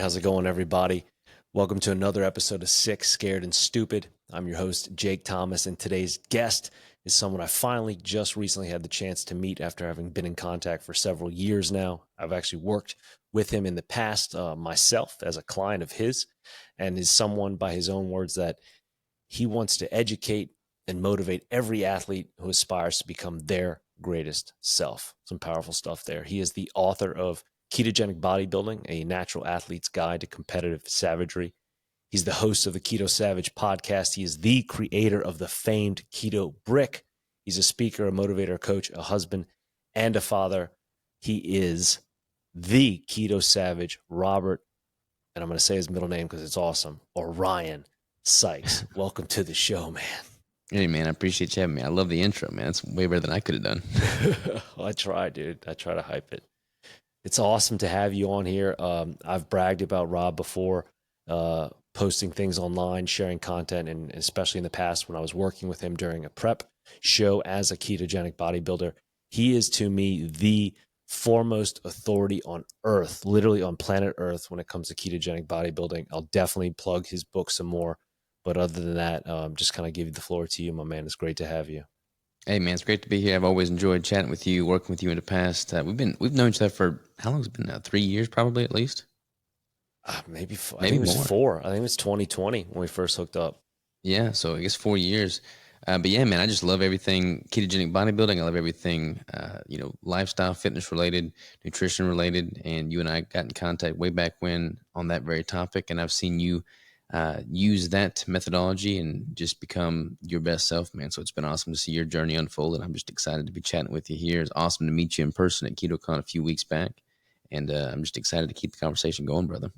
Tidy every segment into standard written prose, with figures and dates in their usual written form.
How's it going, everybody? Welcome to another episode of Sick, Scared, and Stupid. I'm your host, Jake Thomas, and today's guest is someone I finally just recently had the chance to meet after having been in contact for several years now. I've actually worked with him in the past myself as a client of his, and is someone, by his own words, that he wants to educate and motivate every athlete who aspires to become their greatest self. Some powerful stuff there. He is the author of Ketogenic Bodybuilding, a natural athlete's guide to competitive savagery. He's the host of the Keto Savage podcast. He is the creator of the famed Keto Brick. He's a speaker, a motivator, a coach, a husband, and a father. He is the Keto Savage, Robert, and I'm going to say his middle name because it's awesome, Orion Sykes. Welcome to the show, man. Hey, man, I appreciate you having me. I love the intro, man. It's way better than I could have done. Well, I try, dude. I try to hype it. It's awesome to have you on here. I've bragged about Rob before, posting things online, sharing content, and especially in the past when I was working with him during a prep show as a ketogenic bodybuilder. He is, to me, the foremost authority on Earth, literally on planet Earth, when it comes to ketogenic bodybuilding. I'll definitely plug his book some more. But other than that, just kind of give the floor to you, my man. It's great to have you. Hey, man, it's great to be here. I've always enjoyed chatting with you, working with you in the past. We've known each other for how long has it been now? 3 years, probably, at least. Maybe I Maybe think it was more. 4. I think it was 2020 when we first hooked up. Yeah, so I guess 4 years. But yeah, man, I just love everything ketogenic bodybuilding. I love everything, lifestyle, fitness related, nutrition related. And you and I got in contact way back when on that very topic. And I've seen you use that methodology and just become your best self, man. So it's been awesome to see your journey unfold, and I'm just excited to be chatting with you here. It's awesome to meet you in person at KetoCon a few weeks back, and I'm just excited to keep the conversation going, brother.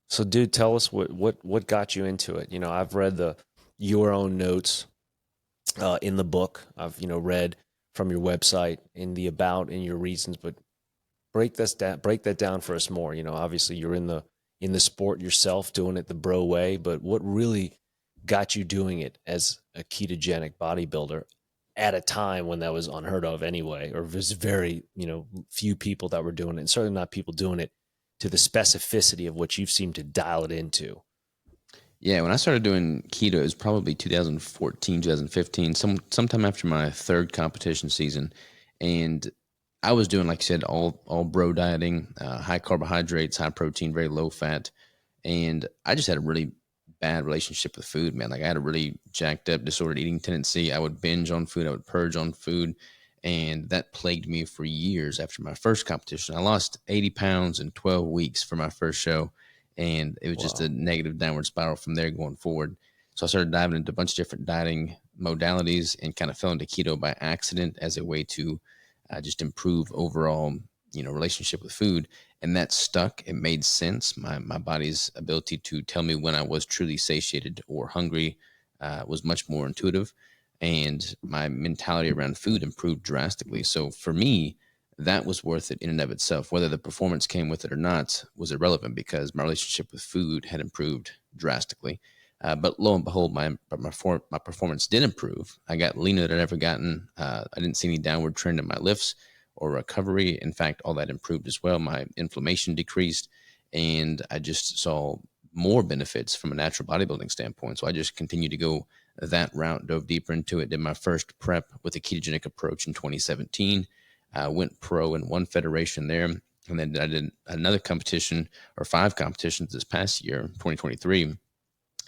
So, dude, tell us what got you into it. I've read your own notes in the book. I've read from your website in the about in your reasons, but break that down for us more. Obviously you're in the sport yourself, doing it the bro way, but what really got you doing it as a ketogenic bodybuilder at a time when that was unheard of anyway, or there's very, few people that were doing it, and certainly not people doing it to the specificity of what you've seemed to dial it into? Yeah, when I started doing keto, it was probably 2014, 2015, sometime after my third competition season, and I was doing, like you said, all bro dieting, high carbohydrates, high protein, very low fat, and I just had a really bad relationship with food, man. Like I had a really jacked up disordered eating tendency. I would binge on food, I would purge on food, and that plagued me for years. After my first competition, I lost 80 pounds in 12 weeks for my first show, and it was just Wow. a negative downward spiral from there going forward. So I started diving into a bunch of different dieting modalities and kind of fell into keto by accident as a way to just improve overall, relationship with food. And that stuck. It made sense. My body's ability to tell me when I was truly satiated or hungry was much more intuitive, and my mentality around food improved drastically. So for me, that was worth it in and of itself. Whether the performance came with it or not was irrelevant because my relationship with food had improved drastically. But lo and behold, my performance did improve. I got leaner than I'd ever gotten. I didn't see any downward trend in my lifts or recovery. In fact, all that improved as well. My inflammation decreased, and I just saw more benefits from a natural bodybuilding standpoint. So I just continued to go that route, dove deeper into it, did my first prep with a ketogenic approach in 2017. Went pro in one federation there. And then I did another competition or 5 competitions this past year, 2023,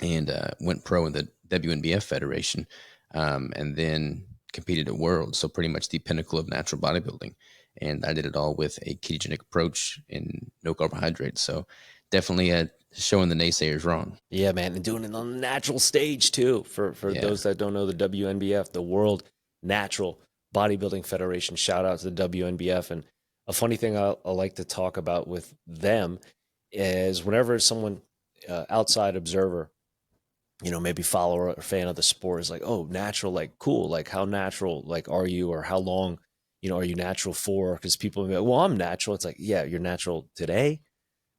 and went pro in the WNBF Federation, and then competed at Worlds. So pretty much the pinnacle of natural bodybuilding. And I did it all with a ketogenic approach and no carbohydrates. So definitely showing the naysayers wrong. Yeah, man, and doing it on the natural stage too. For Yeah. those that don't know, the WNBF, the World Natural Bodybuilding Federation. Shout out to the WNBF. And a funny thing I like to talk about with them is whenever someone outside observer, maybe follower or fan of the sport is like, oh, natural, like cool, like how natural, like are you, or how long, are you natural for? Because people are like, well, I'm natural. It's like, yeah, you're natural today,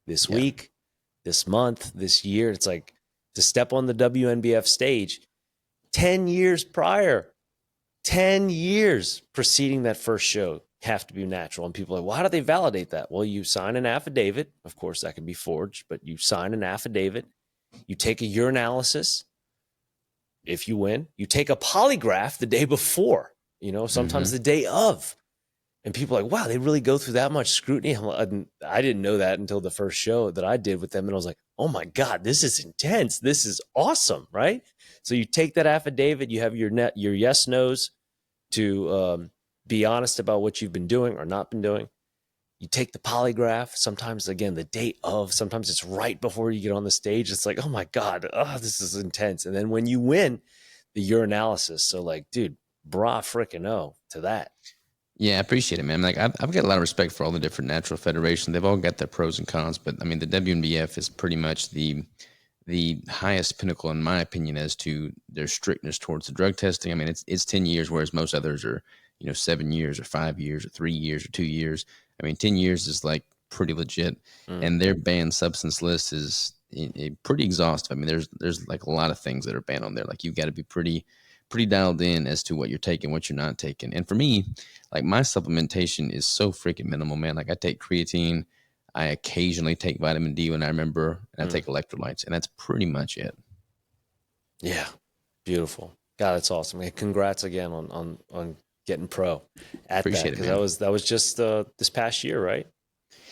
this Yeah. week, this month, this year. It's like to step on the WNBF stage 10 years prior, 10 years preceding that first show. have to be natural. And people are like, well, how do they validate that? Well, you sign an affidavit. Of course, that can be forged, but you sign an affidavit. You take a urinalysis. If you win, you take a polygraph the day before, sometimes the day of. And people are like, wow, they really go through that much scrutiny. I didn't know that until the first show that I did with them. And I was like, oh my God, this is intense. This is awesome, right? So you take that affidavit, you have your yes, no's to be honest about what you've been doing or not been doing. You take the polygraph, sometimes, again, the day of, sometimes it's right before you get on the stage. It's like, oh my God, this is intense. And then when you win, the urinalysis. So like, dude, brah frickin' oh to that. Yeah, I appreciate it, man. Like I've got a lot of respect for all the different natural federations. They've all got their pros and cons, but I mean, the WNBF is pretty much the highest pinnacle, in my opinion, as to their strictness towards the drug testing. I mean, it's 10 years, whereas most others are, 7 years or 5 years or 3 years or 2 years. I mean, 10 years is like pretty legit, and their banned substance list is pretty exhaustive. I mean, there's like a lot of things that are banned on there. Like you've got to be pretty dialed in as to what you're taking, what you're not taking. And for me, like my supplementation is so freaking minimal, man. Like I take creatine, I occasionally take vitamin D when I remember, and I take electrolytes, and that's pretty much it. Yeah, beautiful. God, that's awesome. Hey, congrats again on getting pro at Appreciate that, it, man. because that was just this past year, right?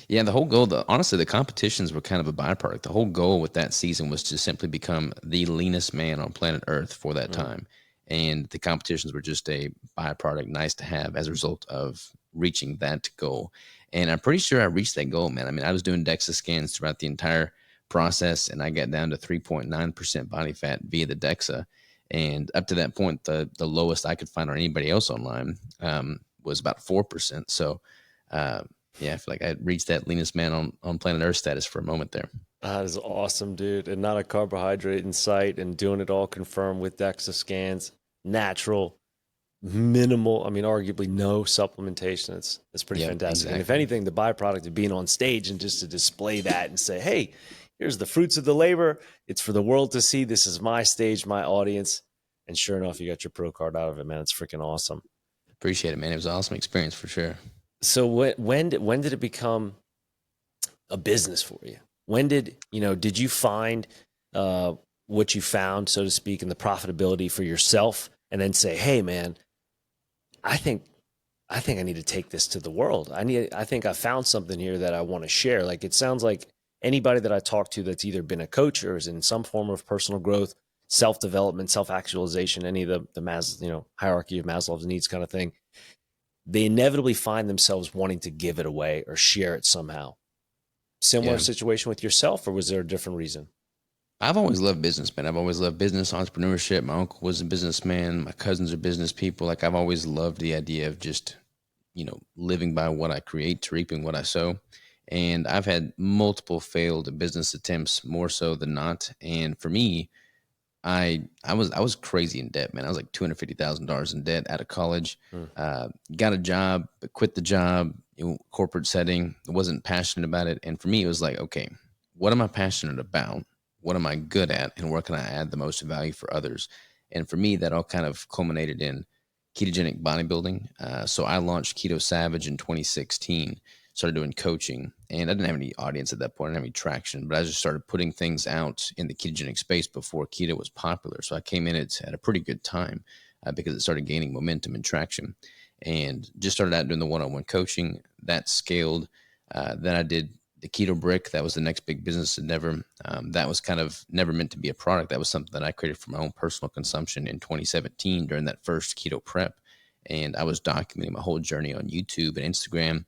Yeah, the whole goal, honestly, the competitions were kind of a byproduct. The whole goal with that season was to simply become the leanest man on planet Earth for that time. And the competitions were just a byproduct, nice to have as a result of reaching that goal. And I'm pretty sure I reached that goal, man. I mean, I was doing DEXA scans throughout the entire process, and I got down to 3.9% body fat via the DEXA. And up to that point, the lowest I could find on anybody else online was about 4%. So, yeah, I feel like I reached that leanest man on planet Earth status for a moment there. That is awesome, dude. And not a carbohydrate in sight, and doing it all confirmed with DEXA scans, natural, minimal. I mean, arguably no supplementation. It's pretty Yep, fantastic. And if exactly. anything, the byproduct of being on stage and just to display that and say, hey, here's the fruits of the labor. It's for the world to see. This is my stage, my audience. And sure enough, you got your pro card out of it, man. It's freaking awesome. Appreciate it, man. It was an awesome experience for sure. So when did it become a business for you? When did you find what you found, so to speak, in the profitability for yourself, and then say, hey, man, I think I need to take this to the world. I think I found something here that I want to share. Like, it sounds like anybody that I talk to that's either been a coach or is in some form of personal growth, self-development, self-actualization, any of the hierarchy of Maslow's needs kind of thing, they inevitably find themselves wanting to give it away or share it somehow. Similar Yeah. situation with yourself, or was there a different reason? I've always loved business, man. I've always loved business, entrepreneurship. My uncle was a businessman. My cousins are business people. Like I've always loved the idea of just, living by what I create, reaping what I sow. And I've had multiple failed business attempts more so than not. And for me, I was crazy in debt, man. I was like $250,000 in debt out of college. Got a job, but quit the job, corporate setting. I wasn't passionate about it. And for me, it was like, okay, what am I passionate about? What am I good at? And where can I add the most value for others? And for me, that all kind of culminated in ketogenic bodybuilding. So I launched Keto Savage in 2016, started doing coaching, and I didn't have any audience at that point. I didn't have any traction, but I just started putting things out in the ketogenic space before keto was popular. So I came in at a pretty good time because it started gaining momentum and traction, and just started out doing the one-on-one coaching that scaled. Then I did the Keto Brick. That was the next big business endeavor. That was kind of never meant to be a product. That was something that I created for my own personal consumption in 2017 during that first keto prep. And I was documenting my whole journey on YouTube and Instagram.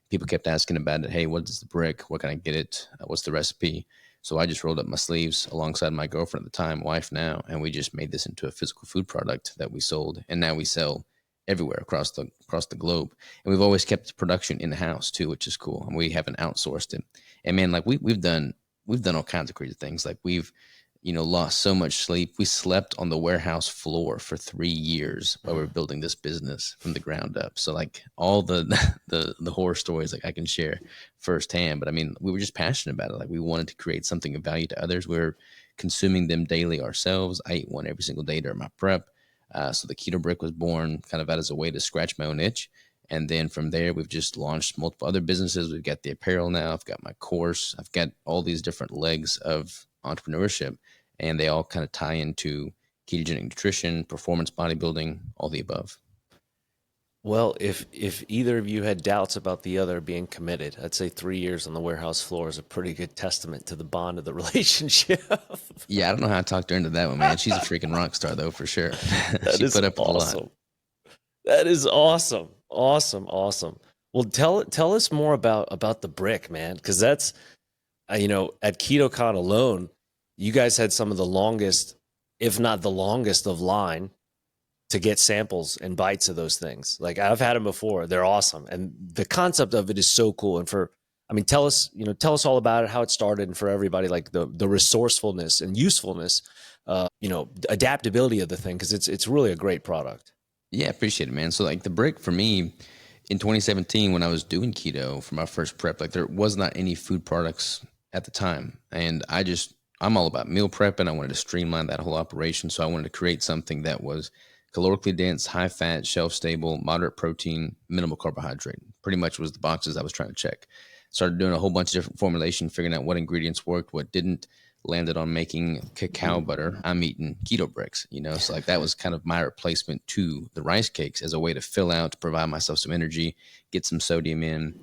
People kept asking about it. Hey, what is the brick? Where can I get it? What's the recipe? So I just rolled up my sleeves alongside my girlfriend at the time, wife now, and we just made this into a physical food product that we sold. And now we sell everywhere across the globe. And we've always kept the production in the house too, which is cool. And we haven't outsourced it. And man, like we've done all kinds of crazy things. Like we've lost so much sleep. We slept on the warehouse floor for 3 years while we were building this business from the ground up. So like all the the horror stories like I can share firsthand. But I mean, we were just passionate about it. Like we wanted to create something of value to others. We were consuming them daily ourselves. I ate one every single day during my prep. So the Keto Brick was born kind of out as a way to scratch my own itch. And then from there, we've just launched multiple other businesses. We've got the apparel now. I've got my course. I've got all these different legs of entrepreneurship, and they all kind of tie into ketogenic nutrition, performance bodybuilding, all the above. Well, if either of you had doubts about the other being committed, I'd say 3 years on the warehouse floor is a pretty good testament to the bond of the relationship. Yeah, I don't know how I talked her into that one, man. She's a freaking rock star, though, for sure. That She is put up with a lot. awesome. That is awesome. Awesome. Awesome. Well, tell us more about the brick, man, because that's at KetoCon alone, you guys had some of the longest, if not the longest, of line to get samples and bites of those things. Like I've had them before. They're awesome. And the concept of it is so cool. And tell us all about it, how it started, and for everybody, like the resourcefulness and usefulness, adaptability of the thing. Cause it's really a great product. Yeah, appreciate it, man. So like the brick for me in 2017, when I was doing keto for my first prep, like there was not any food products at the time. And I'm all about meal prep, and I wanted to streamline that whole operation. So I wanted to create something that was calorically dense, high fat, shelf stable, moderate protein, minimal carbohydrate. Pretty much was the boxes I was trying to check. Started doing a whole bunch of different formulation, figuring out what ingredients worked, what didn't. Landed on making cacao butter. I'm eating Keto Bricks, so like that was kind of my replacement to the rice cakes as a way to fill out, to provide myself some energy, get some sodium in,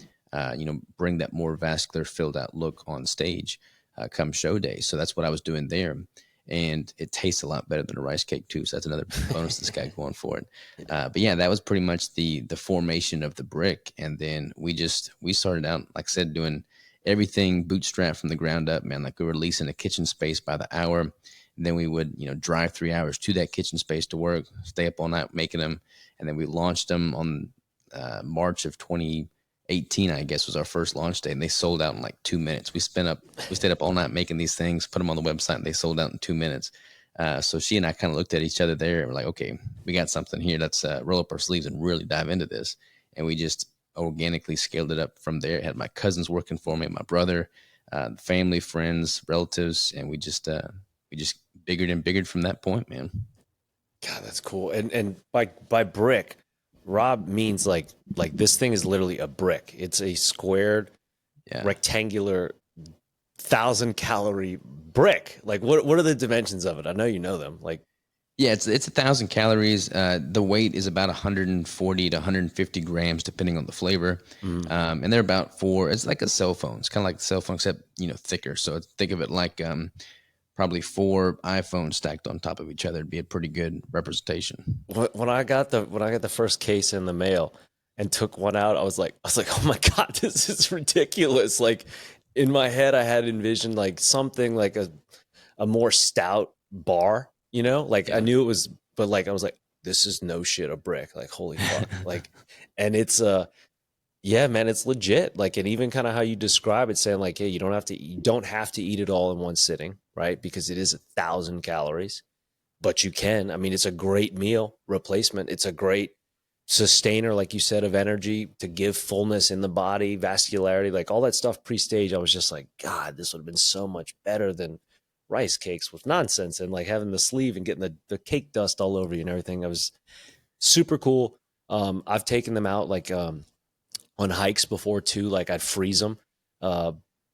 bring that more vascular filled out look on stage come show day. So that's what I was doing there. And it tastes a lot better than a rice cake too. So that's another bonus this guy going for it. But yeah, that was pretty much the formation of the brick. And then we started out, like I said, doing everything bootstrapped from the ground up, man. Like we were leasing a kitchen space by the hour. And then we would, drive 3 hours to that kitchen space to work, stay up all night making them. And then we launched them on March of 2018, I guess was our first launch day. And they sold out in like 2 minutes. We stayed up all night making these things, put them on the website, and they sold out in 2 minutes. So she and I kind of looked at each other there and we're like, okay, we got something here. Let's roll up our sleeves and really dive into this. And we just organically scaled it up from there. I had my cousins working for me, my brother, family, friends, relatives, and we just biggered and biggered from that point, man. God, that's cool. And by brick, Rob means like this thing is literally a brick. It's a squared, rectangular, 1,000-calorie brick. Like what are the dimensions of it? I know you know them. Like, yeah, it's 1,000 calories. The weight is about 140 to 150 grams, depending on the flavor. And they're about it's like a cell phone. It's kind of like a cell phone, except, thicker. So think of it like probably 4 iPhones stacked on top of each other. It'd be a pretty good representation. When I got the first case in the mail and took one out, I was like, oh my God, this is ridiculous. Like in my head, I had envisioned like something like a more stout bar. I knew it was, but like, I was like, this is no shit a brick. Like, holy fuck. Like, and it's, yeah, man, it's legit. Like, and even kind of how you describe it, saying like, hey, you don't have to eat it all in one sitting, right? Because it is 1,000 calories, but you can. I mean, it's a great meal replacement. It's a great sustainer, like you said, of energy to give fullness in the body, vascularity, like all that stuff pre-stage. I was just like, God, this would have been so much better than rice cakes with nonsense and like having the sleeve and getting the cake dust all over you and everything. It was super cool. I've taken them out like on hikes before too. Like I'd freeze them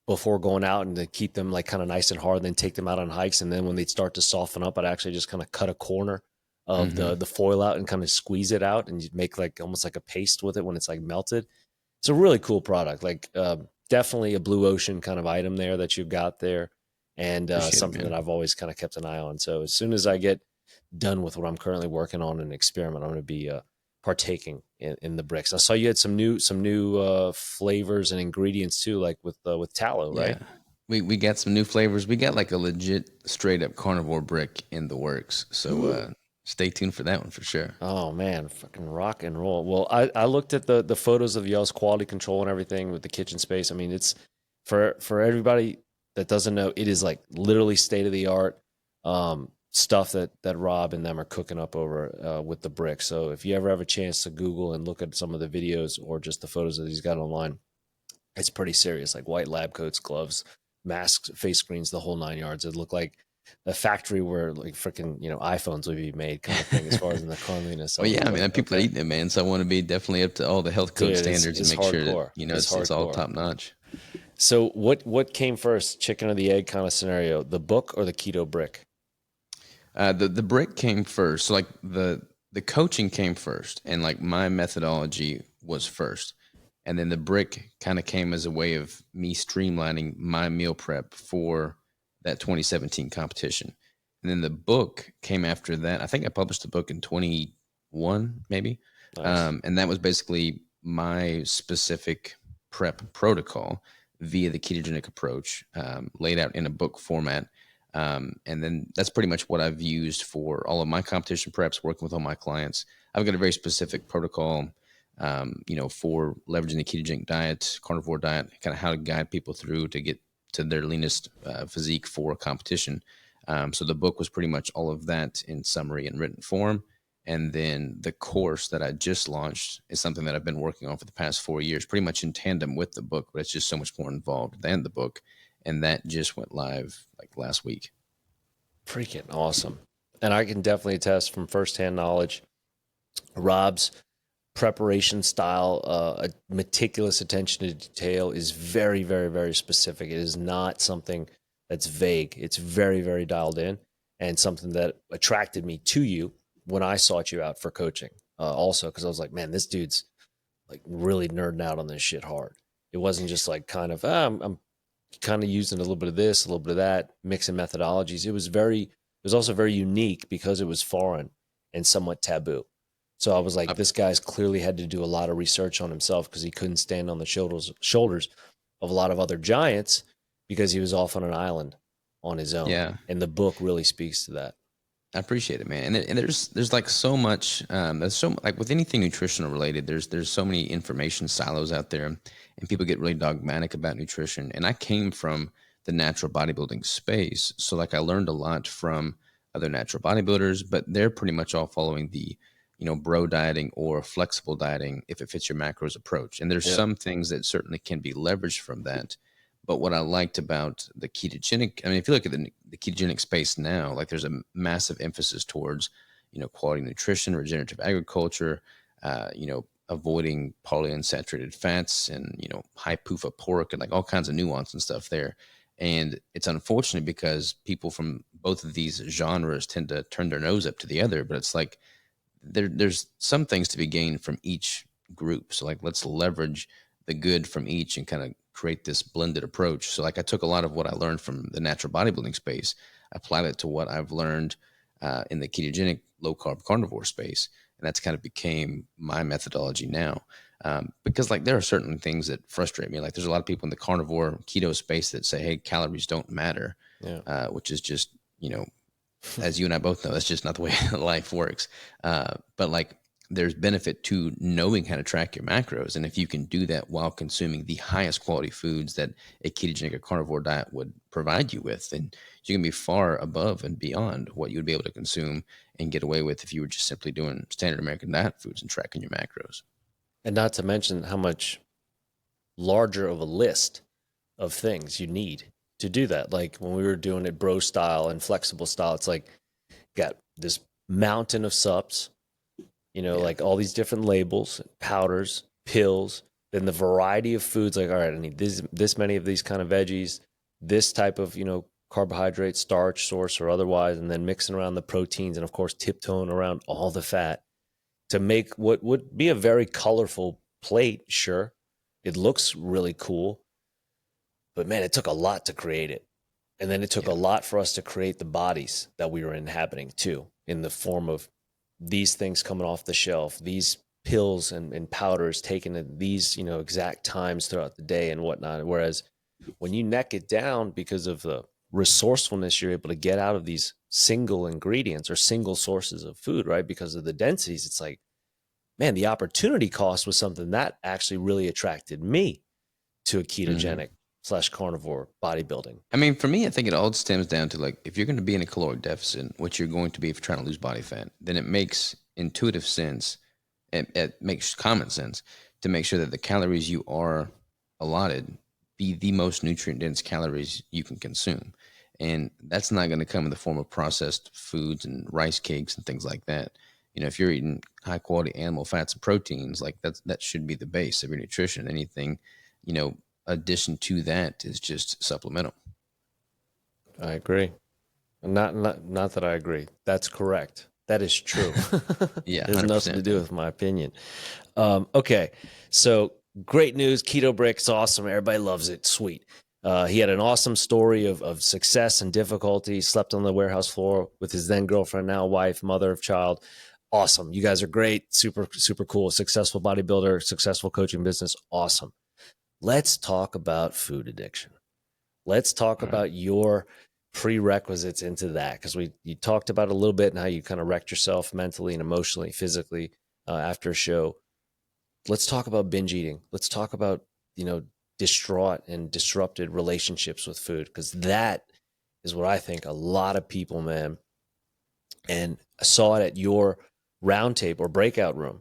before going out and to keep them like kind of nice and hard, and then take them out on hikes. And then when they'd start to soften up, I'd actually just kind of cut a corner of the foil out and kind of squeeze it out, and you'd make like almost like a paste with it when it's like melted. It's a really cool product. Like definitely a blue ocean kind of item there that you've got there. And something that I've always kind of kept an eye on. So as soon as I get done with what I'm currently working on and experiment, I'm going to be partaking in the bricks. I saw you had some new flavors and ingredients too, like with tallow, right? Yeah. We got some new flavors. We got like a legit straight up carnivore brick in the works. So stay tuned for that one for sure. Oh man, fucking rock and roll. Well, I looked at the photos of y'all's quality control and everything with the kitchen space. I mean, it's for everybody that doesn't know, it is like literally state of the art stuff that Rob and them are cooking up over with the brick. So if you ever have a chance to Google and look at some of the videos or just the photos that he's got online, it's pretty serious. Like white lab coats, gloves, masks, face screens, the whole 9 yards. It looked like a factory where like freaking, iPhones would be made kind of thing as far as in the cleanliness. So Well, I yeah, was I mean, like, people are okay, eating it, man. So I want to be definitely up to all the health code dude, standards and it's make sure that, hardcore. it's all Hardcore. top notch. So what came first, chicken or the egg kind of scenario, the book or the Keto Brick? The brick came first. So like the coaching came first, and like my methodology was first, and then the brick kind of came as a way of me streamlining my meal prep for that 2017 competition. And then the book came after that. I think I published the book in 21, maybe, Nice. and that was basically my specific prep protocol via the ketogenic approach, laid out in a book format. And then that's pretty much what I've used for all of my competition preps, working with all my clients. I've got a very specific protocol, for leveraging the ketogenic diet, carnivore diet, kind of how to guide people through to get to their leanest physique for a competition. So the book was pretty much all of that in summary and written form. And then the course that I just launched is something that I've been working on for the past 4 years, pretty much in tandem with the book, but it's just so much more involved than the book. And that just went live like last week. Freaking awesome. And I can definitely attest from firsthand knowledge, Rob's preparation style, a meticulous attention to detail is very, very, very specific. It is not something that's vague. It's very, very dialed in, and something that attracted me to you when I sought you out for coaching. Also, because I was like, man, this dude's like really nerding out on this shit hard. It wasn't just like kind of, I'm kind of using a little bit of this, a little bit of that, mixing methodologies. It was also very unique because it was foreign and somewhat taboo. So I was like, this guy's clearly had to do a lot of research on himself because he couldn't stand on the shoulders of a lot of other giants because he was off on an island on his own. Yeah, And the book really speaks to that. I appreciate it, man. And there's like so much. There's so like with anything nutritional related. There's so many information silos out there, and people get really dogmatic about nutrition. And I came from the natural bodybuilding space, so like I learned a lot from other natural bodybuilders, but they're pretty much all following the bro dieting or flexible dieting if it fits your macros approach. And there's Yeah. some things that certainly can be leveraged from that. But what I liked about the ketogenic, I mean, if you look at the ketogenic space now, like there's a massive emphasis towards, quality nutrition, regenerative agriculture, avoiding polyunsaturated fats and, high PUFA pork and like all kinds of nuance and stuff there. And it's unfortunate because people from both of these genres tend to turn their nose up to the other, but it's like there's some things to be gained from each group. So like, let's leverage the good from each and kind of create this blended approach. So like I took a lot of what I learned from the natural bodybuilding space, applied it to what I've learned in the ketogenic low carb carnivore space. And that's kind of became my methodology now. Because like there are certain things that frustrate me. Like there's a lot of people in the carnivore keto space that say, hey, calories don't matter, Yeah. which is just, as you and I both know, that's just not the way life works. But like there's benefit to knowing how to track your macros. And if you can do that while consuming the highest quality foods that a ketogenic or carnivore diet would provide you with, then you can be far above and beyond what you would be able to consume and get away with if you were just simply doing standard American diet foods and tracking your macros. And not to mention how much larger of a list of things you need to do that. Like when we were doing it bro style and flexible style, it's like got this mountain of subs, like all these different labels, powders, pills, then the variety of foods. Like, all right, I need this many of these kind of veggies, this type of, carbohydrate, starch source or otherwise, and then mixing around the proteins and of course tiptoeing around all the fat to make what would be a very colorful plate. Sure. It looks really cool, but man, it took a lot to create it. And then it took a lot for us to create the bodies that we were inhabiting too, in the form of these things coming off the shelf, these pills and powders taken at these, exact times throughout the day and whatnot. Whereas when you neck it down because of the resourcefulness you're able to get out of these single ingredients or single sources of food, right? Because of the densities, it's like, man, the opportunity cost was something that actually really attracted me to a ketogenic / carnivore bodybuilding. I mean, for me, I think it all stems down to like, if you're going to be in a caloric deficit, which you're going to be if you're trying to lose body fat, then it makes intuitive sense. It makes common sense to make sure that the calories you are allotted be the most nutrient dense calories you can consume. And that's not going to come in the form of processed foods and rice cakes and things like that. If you're eating high quality animal fats and proteins, like that should be the base of your nutrition. Anything, addition to that is just supplemental. I agree. Not that I agree. That's correct. That is true. Yeah, It has nothing to 100%, do man. with my opinion. Okay, so great news. Keto Brick's awesome. Everybody loves it. Sweet. He had an awesome story of success and difficulty. He slept on the warehouse floor with his then girlfriend, now wife, mother of child. Awesome. You guys are great. Super, super cool. Successful bodybuilder, successful coaching business. Awesome. Let's talk about food addiction. Let's talk All right. about your prerequisites into that, because you talked about it a little bit and how you kind of wrecked yourself mentally and emotionally, physically after a show. Let's talk about binge eating. Let's talk about, distraught and disrupted relationships with food, because that is what I think a lot of people, man. And I saw it at your roundtable or breakout room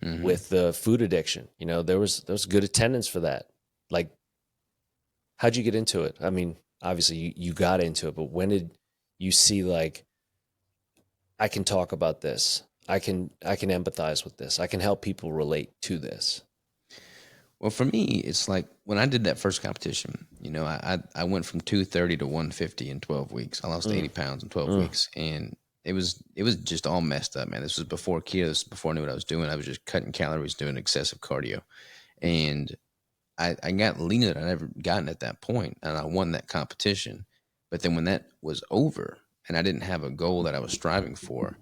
Mm-hmm. with the food addiction. There was good attendance for that. Like, how'd you get into it? I mean, obviously you got into it, but when did you see, like, I can talk about this. I can empathize with this. I can help people relate to this. Well, for me, it's like when I did that first competition, I went from 230 to 150 in 12 weeks. I lost Mm, 80 pounds in 12 mm, weeks. And it was just all messed up, man. This was before keto. This was before I knew what I was doing. I was just cutting calories, doing excessive cardio. And I got leaner than I ever gotten at that point, and I won that competition. But then when that was over and I didn't have a goal that I was striving for,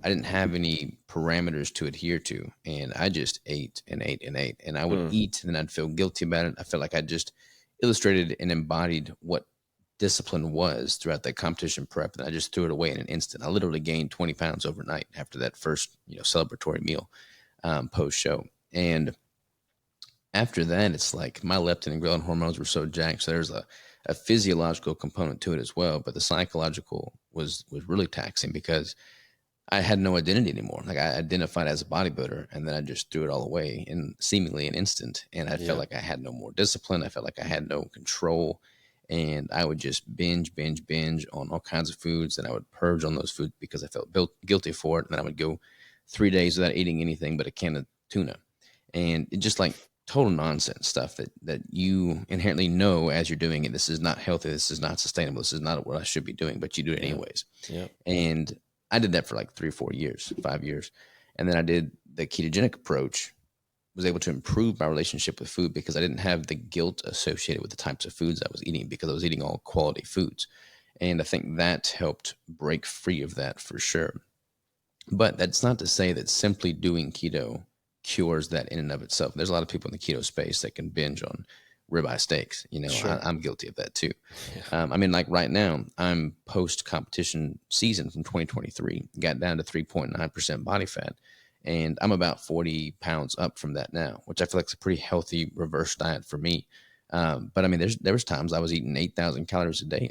I didn't have any parameters to adhere to, and I just ate and ate and ate. And I would mm. eat, and then I'd feel guilty about it. I felt like I just illustrated and embodied what discipline was throughout that competition prep, and I just threw it away in an instant. I literally gained 20 pounds overnight after that first, celebratory meal post show. And after that, it's like my leptin and ghrelin hormones were so jacked. So there's a physiological component to it as well, but the psychological was really taxing because I had no identity anymore. Like I identified as a bodybuilder, and then I just threw it all away in seemingly an instant. And I felt Yeah. like I had no more discipline. I felt like I had no control, and I would just binge on all kinds of foods, and I would purge on those foods because I felt guilty for it. And then I would go 3 days without eating anything but a can of tuna, and it just like total nonsense stuff that you inherently know as you're doing it. This is not healthy. This is not sustainable. This is not what I should be doing, but you do it Yeah. anyways. Yeah. And I did that for like 3 or 4 years, 5 years. And then I did the ketogenic approach, was able to improve my relationship with food because I didn't have the guilt associated with the types of foods I was eating because I was eating all quality foods. And I think that helped break free of that for sure. But that's not to say that simply doing keto cures that in and of itself. There's a lot of people in the keto space that can binge on ribeye steaks. Sure. I'm guilty of that too. Yeah. I mean, like right now, I'm post competition season from 2023, got down to 3.9% body fat. And I'm about 40 pounds up from that now, which I feel like is a pretty healthy reverse diet for me. But I mean, there was times I was eating 8,000 calories a day,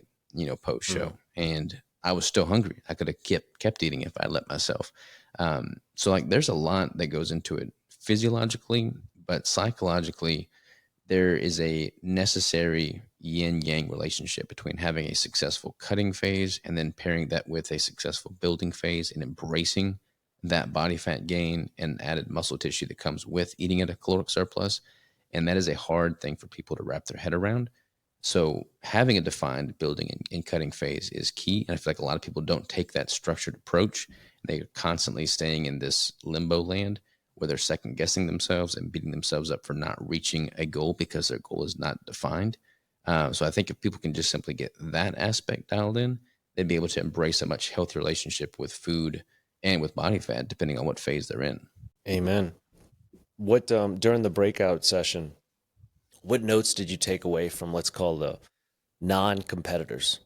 post Mm. show, and I was still hungry. I could have kept eating if I let myself. So like, there's a lot that goes into it physiologically, but psychologically, there is a necessary yin yang relationship between having a successful cutting phase and then pairing that with a successful building phase and embracing that body fat gain and added muscle tissue that comes with eating at a caloric surplus. And that is a hard thing for people to wrap their head around. So having a defined building and cutting phase is key. And I feel like a lot of people don't take that structured approach. They're constantly staying in this limbo land where they're second guessing themselves and beating themselves up for not reaching a goal because their goal is not defined. So I think if people can just simply get that aspect dialed in, they'd be able to embrace a much healthier relationship with food and with body fat, depending on what phase they're in. Amen. What during the breakout session, what notes did you take away from, let's call, the non-competitors?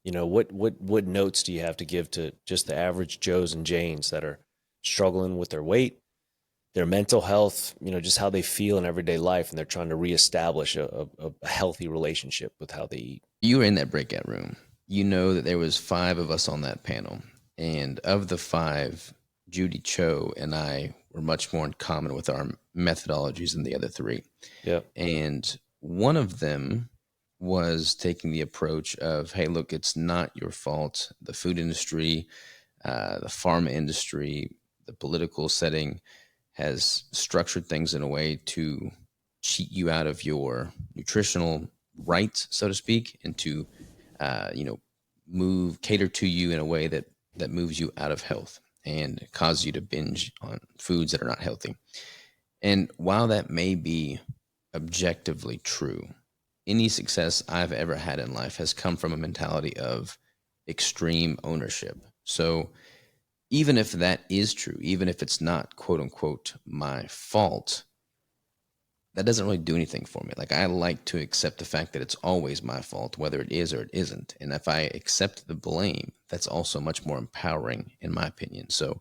What notes do you have to give to just the average Joes and Janes that are struggling with their weight, their mental health, just how they feel in everyday life, and they're trying to reestablish a healthy relationship with how they eat? You were in that breakout room. You know that there was five of us on that panel, and of the five, Judy Cho and I were much more in common with our methodologies than the other three. Yeah. And one of them was taking the approach of, hey, look, it's not your fault. The food industry, the pharma industry, the political setting has structured things in a way to cheat you out of your nutritional rights, so to speak, and to, cater to you in a way that moves you out of health and causes you to binge on foods that are not healthy. And while that may be objectively true, any success I've ever had in life has come from a mentality of extreme ownership. So even if that is true, even if it's not quote unquote my fault, that doesn't really do anything for me. Like, I like to accept the fact that it's always my fault, whether it is or it isn't. And if I accept the blame, that's also much more empowering, in my opinion. So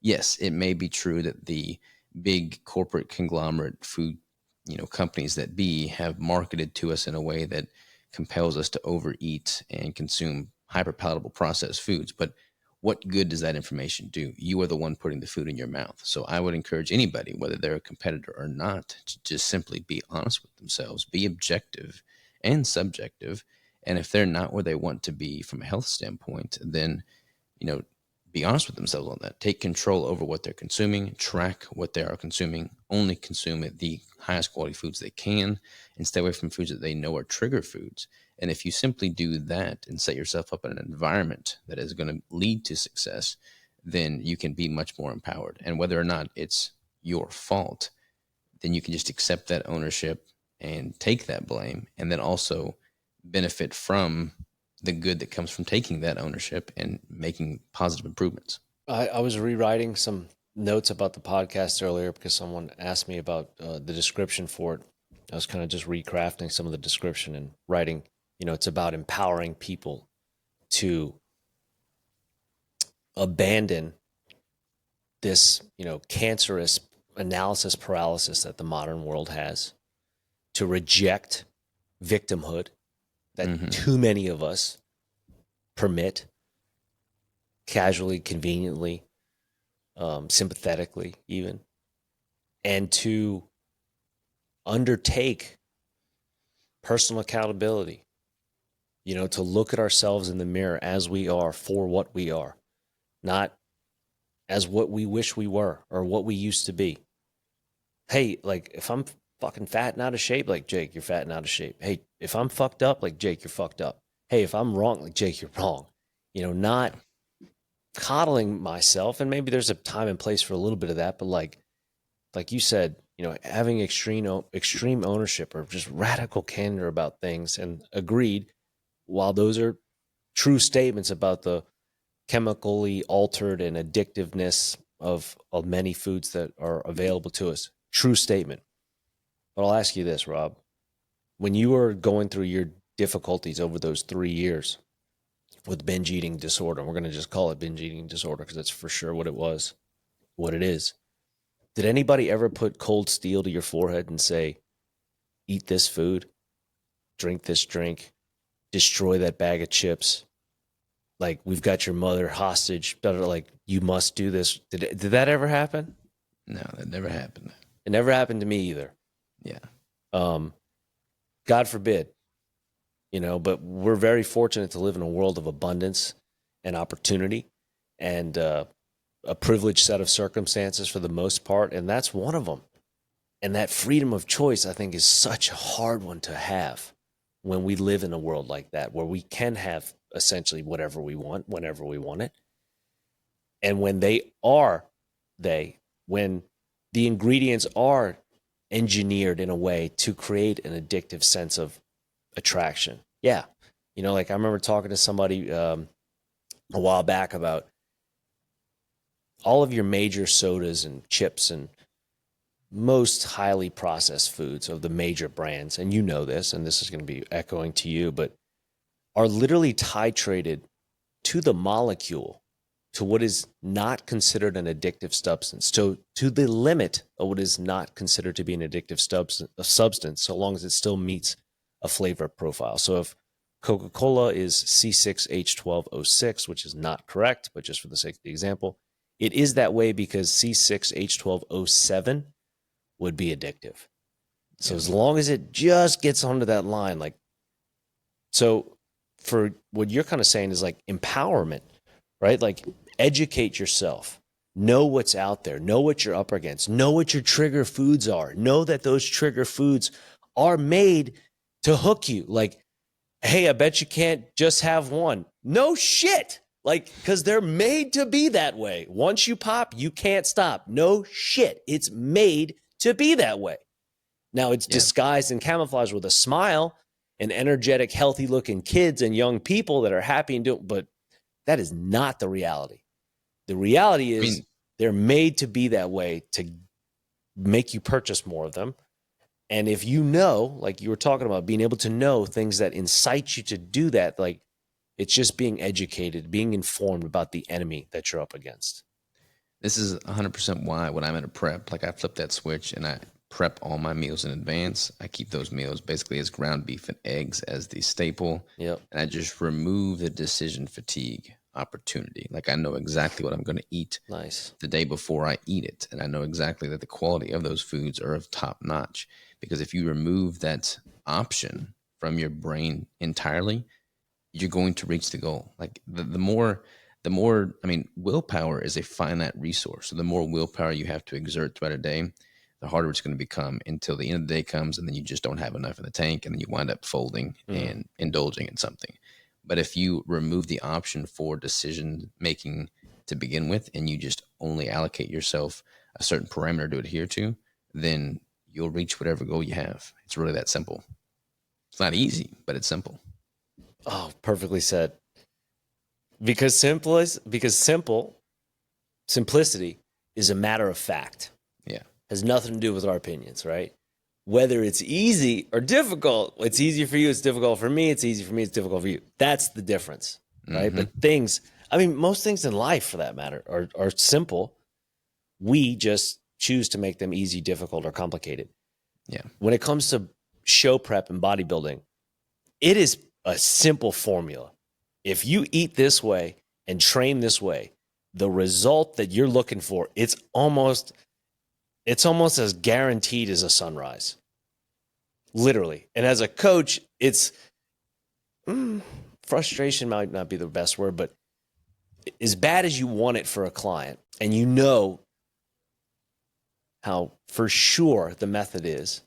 yes, it may be true that the big corporate conglomerate food, companies that be have marketed to us in a way that compels us to overeat and consume hyper palatable processed foods. But what good does that information do? You are the one putting the food in your mouth. So I would encourage anybody, whether they're a competitor or not, to just simply be honest with themselves, be objective and subjective. And if they're not where they want to be from a health standpoint, then, be honest with themselves on that. Take control over what they're consuming, track what they are consuming, only consume the highest quality foods they can, and stay away from foods that they know are trigger foods. And if you simply do that and set yourself up in an environment that is going to lead to success, then you can be much more empowered. And whether or not it's your fault, then you can just accept that ownership and take that blame, and then also benefit from the good that comes from taking that ownership and making positive improvements. I was rewriting some notes about the podcast earlier because someone asked me about the description for it. I was kind of just recrafting some of the description and writing, it's about empowering people to abandon this, cancerous analysis paralysis that the modern world has, to reject victimhood that too many of us permit, casually, conveniently, sympathetically even, and to undertake personal accountability, to look at ourselves in the mirror as we are, for what we are, not as what we wish we were or what we used to be. Hey, like, if I'm fucking fat and out of shape, like, Jake, you're fat and out of shape. Hey, if I'm fucked up, like, Jake, you're fucked up. Hey, if I'm wrong, like, Jake, you're wrong. Not coddling myself. And maybe there's a time and place for a little bit of that, but like you said, having extreme ownership or just radical candor about things, and agreed, while those are true statements about the chemically altered and addictiveness of many foods that are available to us, true statement. But I'll ask you this, Rob, when you were going through your difficulties over those 3 years with binge eating disorder, we're going to just call it binge eating disorder because that's for sure what it is. Did anybody ever put cold steel to your forehead and say, eat this food, drink this drink, destroy that bag of chips? Like, we've got your mother hostage, like, you must do this. Did that ever happen? No, that never happened. It never happened to me either. Yeah. God forbid, but we're very fortunate to live in a world of abundance and opportunity and a privileged set of circumstances for the most part. And that's one of them. And that freedom of choice, I think, is such a hard one to have when we live in a world like that, where we can have essentially whatever we want, whenever we want it. And when when the ingredients are engineered in a way to create an addictive sense of attraction. Yeah. Like, I remember talking to somebody a while back about all of your major sodas and chips and most highly processed foods of the major brands, and this, and this is going to be echoing to you, but are literally titrated to the molecule, to what is not considered an addictive substance, to the limit of what is not considered to be an addictive substance, so long as it still meets a flavor profile. So if Coca-Cola is C6H12O6, which is not correct, but just for the sake of the example, it is that way because C6H12O7 would be addictive. So as long as it just gets onto that line, like So for what you're kind of saying is like empowerment, right? Like educate yourself, know what's out there, know what you're up against, know what your trigger foods are, know that those trigger foods are made to hook you. Like, hey, I bet you can't just have one. No shit. Like, because they're made to be that way. Once you pop, you can't stop. No shit. It's made to be that way. Now it's disguised and camouflaged with a smile and energetic, healthy looking kids and young people that are happy and doing, but that is not the reality. The reality is they're made to be that way to make you purchase more of them. And if you know, like you were talking about, being able to know things that incite you to do that, like it's just being educated, being informed about the enemy that you're up against. This is 100% why when I'm at a prep, like I flip that switch and I prep all my meals in advance. I keep those meals basically as ground beef and eggs as the staple. Yep. And I just remove the decision fatigue opportunity. Like I know exactly what I'm going to eat the day before I eat it. And I know exactly that the quality of those foods are of top notch. Because if you remove that option from your brain entirely, you're going to reach the goal. Like the more, I mean, willpower is a finite resource. So the more willpower you have to exert throughout a day, the harder it's going to become until the end of the day comes and then you just don't have enough in the tank and then you wind up folding and indulging in something. But if you remove the option for decision making to begin with and you just only allocate yourself a certain parameter to adhere to, then you'll reach whatever goal you have. It's really that simple. It's not easy, but it's simple. Oh, perfectly said. Because simplicity is a matter of fact. Yeah. Has nothing to do with our opinions, right? Whether it's easy or difficult, it's easy for you, it's difficult for me, it's easy for me, it's difficult for you. That's the difference, right? But most things in life for that matter are simple. We just choose to make them easy, difficult, or complicated. Yeah. When it comes to show prep and bodybuilding, it is a simple formula. If you eat this way and train this way, the result that you're looking for, it's almost as guaranteed as a sunrise. Literally. And as a coach, it's frustration might not be the best word, but as bad as you want it for a client, and you know how for sure the method is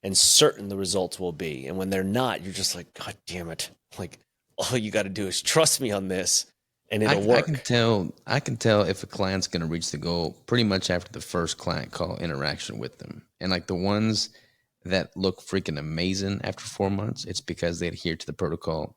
and certain the results will be. And when they're not, you're just like, God damn it. Like, all you got to do is trust me on this and it'll work. I can tell if a client's going to reach the goal pretty much after the first client call interaction with them. And like the ones that look freaking amazing after 4 months, it's because they adhere to the protocol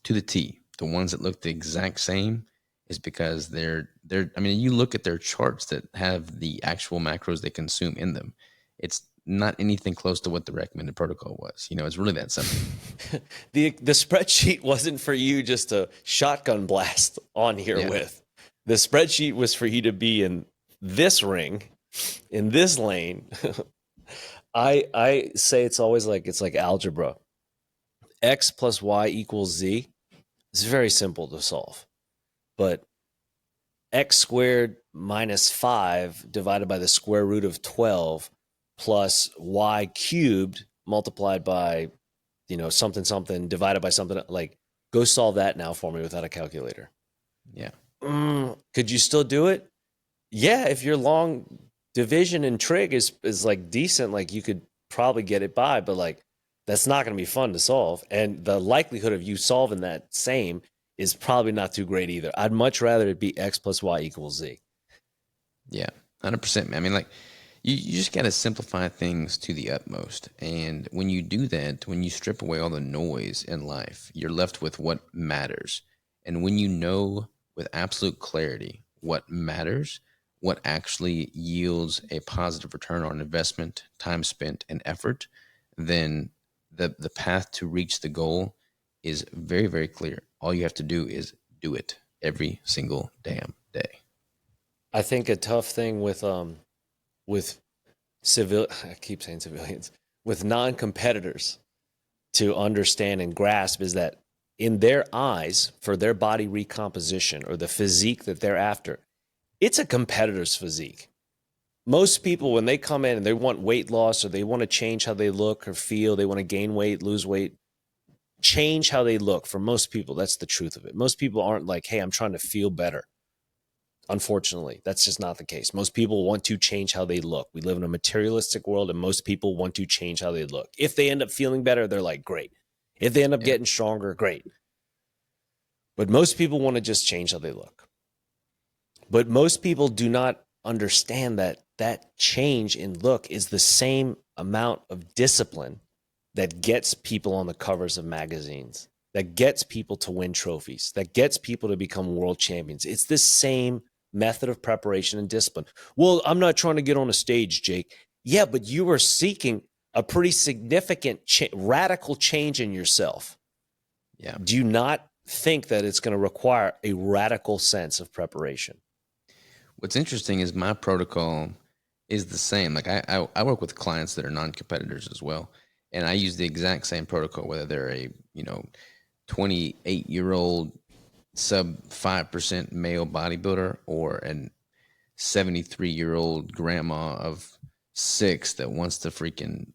to the T. The ones that look the exact same is because they're, I mean, you look at their charts that have the actual macros they consume in them. It's not anything close to what the recommended protocol was. You know, it's really that simple. The spreadsheet wasn't for you just to shotgun blast on here with. The spreadsheet was for you to be in this ring, in this lane. I say it's like algebra. X plus Y equals Z. It's very simple to solve. But X squared minus 5 divided by the square root of 12 plus Y cubed multiplied by, something divided by something, like, go solve that now for me without a calculator. Yeah. Could you still do it? Yeah. If your long division and trig is like decent, like you could probably get it by, but like, that's not going to be fun to solve. And the likelihood of you solving that same is probably not too great either. I'd much rather it be X plus Y equals Z. Yeah, 100%. I mean, like, you just got to simplify things to the utmost. And when you do that, when you strip away all the noise in life, you're left with what matters. And when you know with absolute clarity what matters, what actually yields a positive return on investment, time spent, and effort, then the path to reach the goal is very, very clear. All you have to do is do it every single damn day. I think a tough thing with I keep saying civilians, with non-competitors to understand and grasp is that in their eyes, for their body recomposition or the physique that they're after, it's a competitor's physique. Most people, when they come in and they want weight loss or they want to change how they look or feel, they want to gain weight, lose weight, change how they look. For most people, that's the truth of it. Most people aren't like, hey, I'm trying to feel better. Unfortunately, that's just not the case. Most people want to change how they look. We live in a materialistic world, and most people want to change how they look. If they end up feeling better, they're like, great. If they end up getting stronger, great. But most people want to just change how they look. But most people do not understand that that change in look is the same amount of discipline that gets people on the covers of magazines, that gets people to win trophies, that gets people to become world champions. It's the same method of preparation and discipline. Well, I'm not trying to get on a stage, Jake. Yeah, but you are seeking a pretty significant, radical change in yourself. Yeah. Do you not think that it's going to require a radical sense of preparation? What's interesting is my protocol is the same. Like I work with clients that are non-competitors as well, and I use the exact same protocol, whether they're a 28-year-old sub 5% male bodybuilder or an 73-year-old grandma of 6 that wants to freaking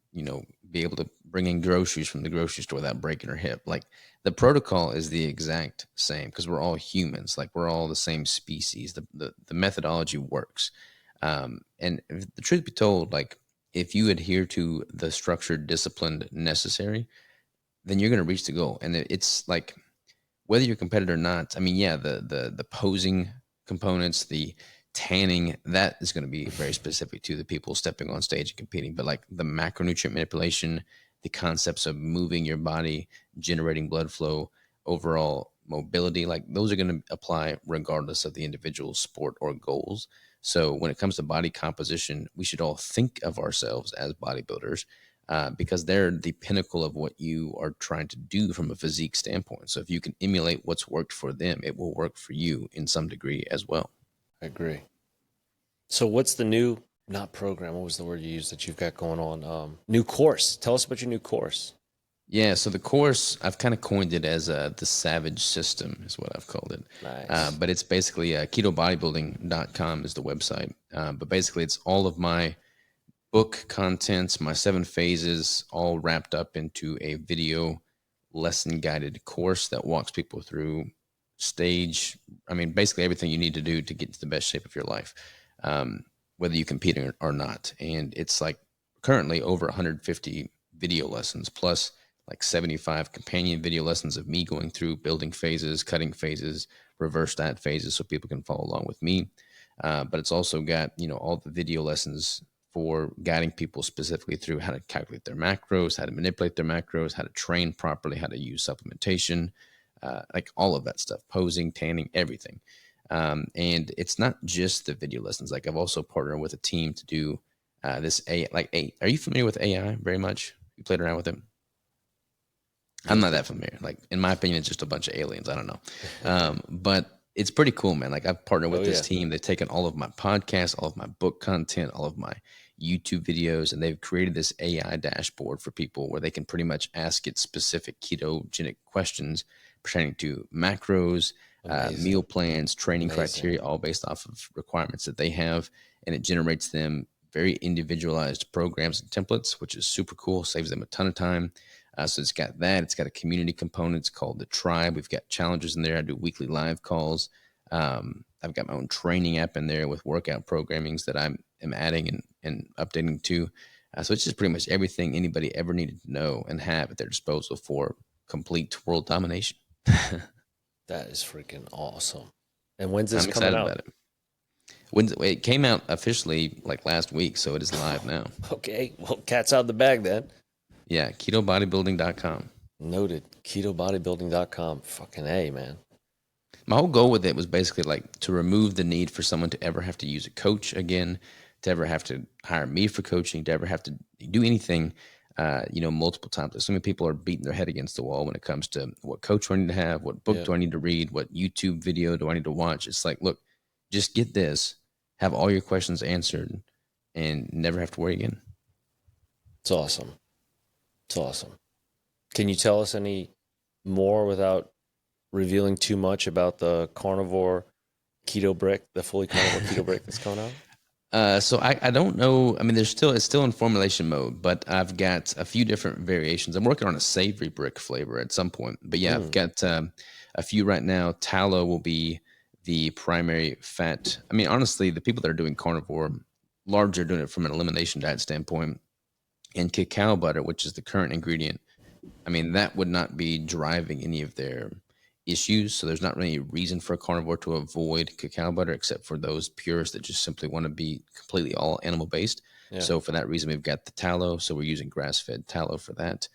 be able to bring in groceries from the grocery store without breaking her hip. Like, the protocol is the exact same because we're all humans. Like, we're all the same species. The methodology works. And if the truth be told, like, if you adhere to the structured discipline necessary, then you're going to reach the goal. And it's like, whether you're a competitor or not, I mean, yeah, the posing components, the tanning, that is going to be very specific to the people stepping on stage and competing. But like the macronutrient manipulation, the concepts of moving your body, generating blood flow, overall mobility, like those are going to apply regardless of the individual sport or goals. So when it comes to body composition, we should all think of ourselves as bodybuilders, because they're the pinnacle of what you are trying to do from a physique standpoint. So if you can emulate what's worked for them, it will work for you in some degree as well. I agree. So what's the new, not program, what was the word you used that you've got going on? New course. Tell us about your new course. Yeah, so the course, I've kind of coined it as the Savage system is what I've called it. Nice. But it's basically ketobodybuilding.com is the website. But basically it's all of my book contents, my 7 phases, all wrapped up into a video lesson guided course that walks people through basically everything you need to do to get to the best shape of your life, whether you compete or not. And it's like currently over 150 video lessons plus like 75 companion video lessons of me going through building phases, cutting phases, reverse diet phases, so people can follow along with me. But it's also got, all the video lessons for guiding people specifically through how to calculate their macros, how to manipulate their macros, how to train properly, how to use supplementation, like all of that stuff, posing, tanning, everything. And it's not just the video lessons. Like, I've also partnered with a team to do this are you familiar with AI very much? You played around with it? I'm not that familiar. Like, in my opinion, it's just a bunch of aliens. I don't know. But it's pretty cool, man. Like, I've partnered with this team. They've taken all of my podcasts, all of my book content, all of my YouTube videos, and they've created this AI dashboard for people where they can pretty much ask it specific ketogenic questions pertaining to macros, meal plans, training criteria, all based off of requirements that they have. And it generates them very individualized programs and templates, which is super cool, saves them a ton of time. So it's got that. It's got a community component. It's called the Tribe. We've got challenges in there. I do weekly live calls. I've got my own training app in there with workout programmings that I am adding and updating to. So it's just pretty much everything anybody ever needed to know and have at their disposal for complete world domination. That is freaking awesome. And when's this coming out? I'm excited about it. It came out officially like last week, so it is live now. Okay. Well, cat's out of the bag then. Yeah, ketobodybuilding.com. Noted. Ketobodybuilding.com. Fucking A, man. My whole goal with it was basically like to remove the need for someone to ever have to use a coach again, to ever have to hire me for coaching, to ever have to do anything, multiple times. So many people are beating their head against the wall when it comes to what coach do I need to have, what book do I need to read, what YouTube video do I need to watch. It's like, look, just get this, have all your questions answered, and never have to worry again. It's awesome. It's awesome. Can you tell us any more without revealing too much about the carnivore keto brick, the fully carnivore keto brick that's coming So I don't know. I mean, it's still in formulation mode, but I've got a few different variations. I'm working on a savory brick flavor at some point, but yeah, I've got a few right now. Tallow will be the primary fat. I mean, honestly, the people that are doing carnivore largely are doing it from an elimination diet standpoint. And cacao butter, which is the current ingredient, I mean, that would not be driving any of their issues. So there's not really a reason for a carnivore to avoid cacao butter, except for those purists that just simply want to be completely all animal based. Yeah. So for that reason, we've got the tallow. So we're using grass fed tallow for that.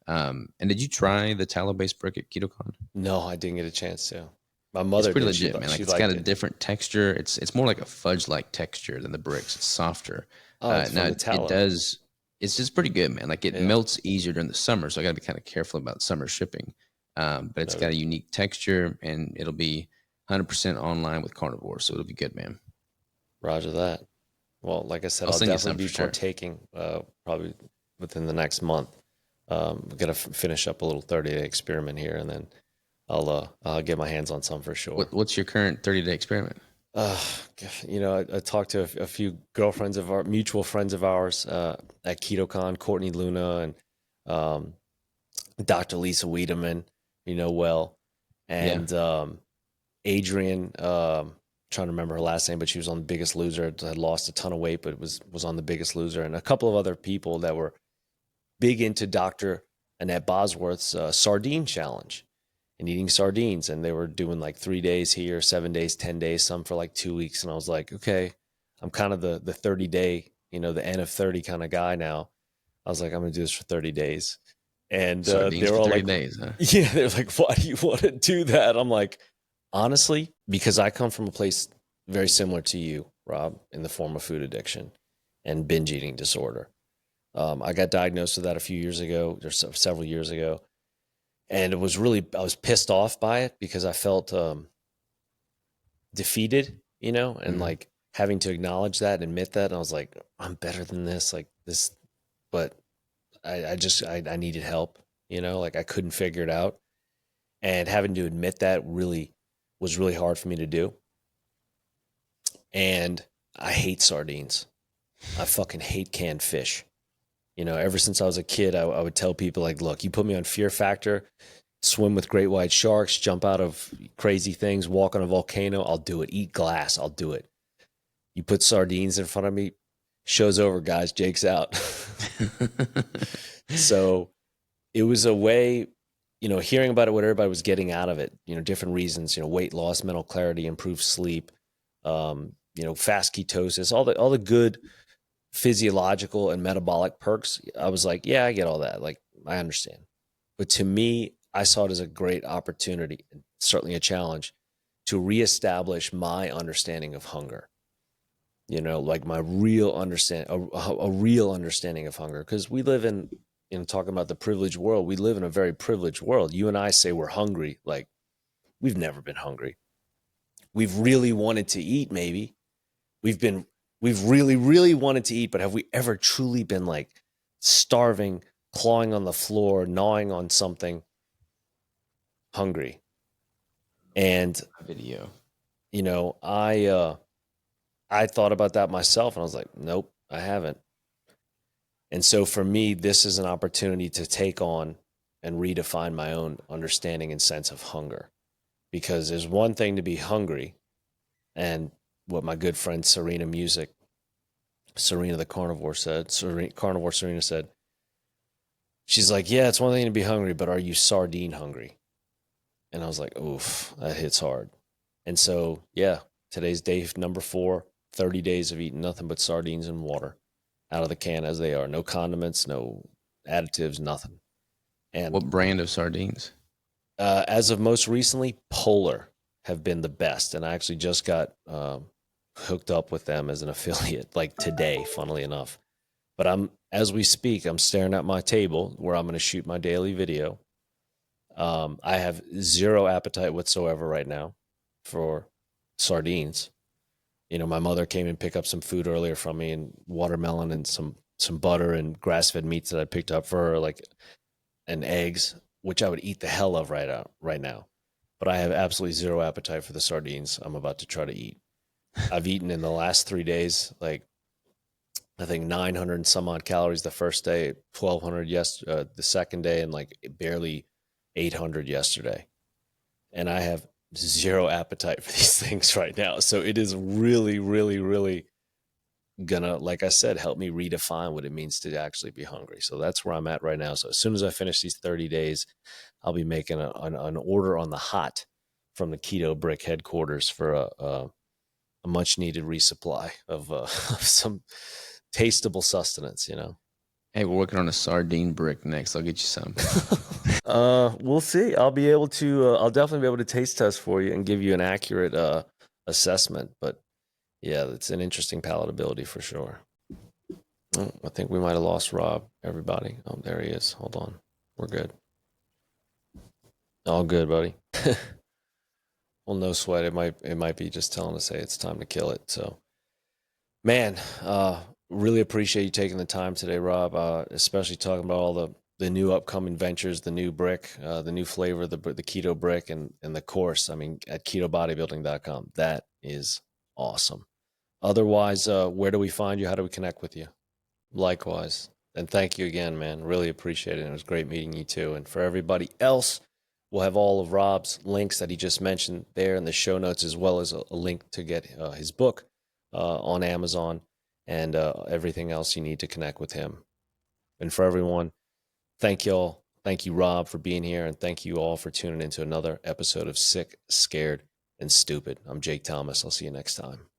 And did you try the tallow based brick at KetoCon? No, I didn't get a chance to. My It's mother pretty did. legit, man. Like She it's got liked a it. different texture. It's more like a fudge like texture than the bricks. It's softer. Oh, it's Now from the it tallow. does. It's just pretty good, man. Like it Yeah. melts easier during the summer, so I got to be kind of careful about summer shipping. But it's got a unique texture, and it'll be 100% online with carnivore, so it'll be good, man. Roger that. Well, like I said, I'll I'll send you some definitely be for sure. partaking probably within the next month. We got to finish up a little 30-day experiment here, and then I'll get my hands on some for sure. What's your current 30-day experiment? I talked to a few girlfriends of our mutual friends of ours at KetoCon, Courtney Luna and Dr. Lisa Wiedemann, well, and Adrian. Trying to remember her last name, but she was on The Biggest Loser. Had lost a ton of weight, but was on The Biggest Loser, and a couple of other people that were big into Dr. Annette Bosworth's sardine challenge and eating sardines. And they were doing like 3 days here, 7 days, 10 days, some for like 2 weeks. And I was like, okay, I'm kind of the 30-day, the N of 30 kind of guy now. I was like, I'm going to do this for 30 days. And Sardines they were for all 30 like, days, huh? yeah, they're like, why do you want to do that? I'm like, honestly, because I come from a place very similar to you, Rob, in the form of food addiction and binge eating disorder. I got diagnosed with that a few years ago, or several years ago. And I was pissed off by it because I felt defeated, and like having to acknowledge that and admit that. And I was like, I'm better than this, like this, but I needed help, like I couldn't figure it out. And having to admit that was really hard for me to do. And I hate sardines. I fucking hate canned fish. Ever since I was a kid, I would tell people like, look, you put me on Fear Factor, swim with great white sharks, jump out of crazy things, walk on a volcano, I'll do it. Eat glass, I'll do it. You put sardines in front of me, show's over, guys. Jake's out. So it was a way, hearing about it, what everybody was getting out of it, different reasons, weight loss, mental clarity, improved sleep, fast ketosis, all the good physiological and metabolic perks. I was like, yeah, I get all that. Like, I understand. But to me, I saw it as a great opportunity, certainly a challenge, to reestablish my understanding of hunger. Like my real understand, a real understanding of hunger. Because we live in, talking about the privileged world, we live in a very privileged world. You and I say we're hungry. Like, we've never been hungry. We've really wanted to eat, maybe. We've really, really wanted to eat, but have we ever truly been like starving, clawing on the floor, gnawing on something, hungry? And Video. I thought about that myself, and I was like, nope, I haven't. And so for me, this is an opportunity to take on and redefine my own understanding and sense of hunger, because there's one thing to be hungry, and what my good friend Serena the carnivore said, Carnivore Serena said, she's like, yeah, it's one thing to be hungry, but are you sardine hungry? And I was like, oof, that hits hard. And so, yeah, today's day number 4, 30 days of eating nothing but sardines and water out of the can as they are. No condiments, no additives, nothing. And what brand of sardines? As of most recently, Polar have been the best. And I actually just got hooked up with them as an affiliate like today, funnily enough. But as we speak, I'm staring at my table where I'm going to shoot my daily video. I have zero appetite whatsoever right now for sardines. My mother came and picked up some food earlier from me, and watermelon and some butter and grass-fed meats that I picked up for her, like, and eggs, which I would eat the hell of right now. But I have absolutely zero appetite for the sardines I'm about to try to eat. I've eaten in the last 3 days like I think 900 and some odd calories the first day, 1200 the second day, and like barely 800 yesterday. And I have zero appetite for these things right now. So it is really, really, really gonna, like I said, help me redefine what it means to actually be hungry. So that's where I'm at right now. So as soon as I finish these 30 days, I'll be making an order on the hot from the Keto Brick headquarters for a much needed resupply of, of some tasteable sustenance, you know. Hey, we're working on a sardine brick next. I'll get you some. We'll see. I'll be able to. I'll definitely be able to taste test for you and give you an accurate assessment. But yeah, it's an interesting palatability for sure. Oh, I think we might have lost Rob. Everybody. Oh, there he is. Hold on. We're good. All good, buddy. Well, no sweat. It might be just telling us, hey, it's time to kill it. So, man, really appreciate you taking the time today, Rob. Especially talking about all the new upcoming ventures, the new brick, the new flavor, the Keto Brick, and the course. I mean, at ketobodybuilding.com. That is awesome. Otherwise, where do we find you? How do we connect with you? Likewise. And thank you again, man. Really appreciate it. It was great meeting you too. And for everybody else, we'll have all of Rob's links that he just mentioned there in the show notes, as well as a link to get his book on Amazon and everything else you need to connect with him. And for everyone, thank you all. Thank you, Rob, for being here. And thank you all for tuning into another episode of Sick, Scared, and Stupid. I'm Jake Thomas. I'll see you next time.